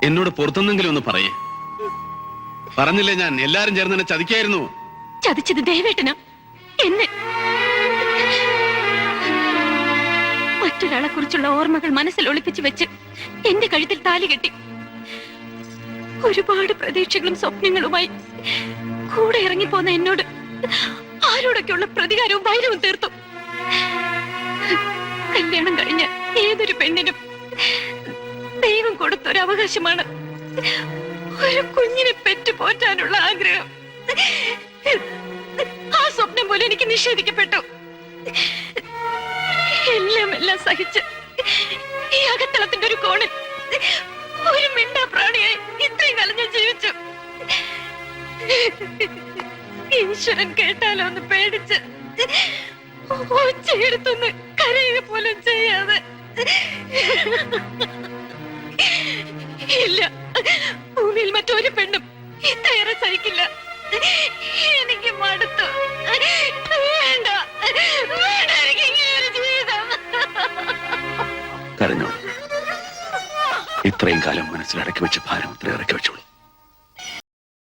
എന്നോട് പുറത്തുനിന്നെങ്കിലും ഒന്ന് പറയേ. പറഞ്ഞില്ലേ ഞാൻ, എല്ലാരും ചേർന്ന് എന്നെ ചതിക്കായിരുന്നു. ചതിച്ചത് ദേവേട്ടനാ, എന്നെ. മറ്റൊരാളെ കുറിച്ചുള്ള ഓർമ്മകൾ മനസ്സിൽ ഒളിപ്പിച്ചു വെച്ച് എന്റെ കഴുത്തിൽ താലി കെട്ടി ഒരുപാട് പ്രതീക്ഷകളും സ്വപ്നങ്ങളുമായി കൂടെ ഇറങ്ങിപ്പോന്ന എന്നോട് ആരോടൊക്കെയുള്ള പ്രതികാരവും വൈരവും തീർത്തു. കല്യാണം കഴിഞ്ഞ ഏതൊരു പെണ്ണിനും ദൈവം കൊടുത്തൊരു അവകാശമാണ് ഒരു കുഞ്ഞിനെ പെറ്റുപോറ്റാനുള്ള ആഗ്രഹം. ആ സ്വപ്നം പോലെ എനിക്ക് നിഷേധിക്കപ്പെട്ടു. എല്ലാം സഹിച്ച് ഈ അകത്തളത്തിന്റെ ഒരു കോണിൽ ഒരു മിണ്ടാ പ്രാണിയായി ഇത്രയും കാലം ഞാൻ ജീവിച്ചു. ഈശ്വരൻ കേട്ടാലോ എന്ന് പേടിച്ച് ഒച്ചയെടുത്തൊന്ന് കരയുക പോലും ചെയ്യാതെ. ഇല്ല, ഭൂമിയിൽ മറ്റൊരു പെണ്ണും ഇത്രയേറെ സഹിക്കില്ല. എനിക്ക് മടുത്തു. വേണ്ട, വേണ്ട എനിക്ക് ഇങ്ങനെ ജീവിതം. കരഞ്ഞോളൂ. ഇത്രയും കാലം മനസ്സിലടക്കി വെച്ച ഭാരം അത്ര ഇറക്കി വെച്ചോളൂ.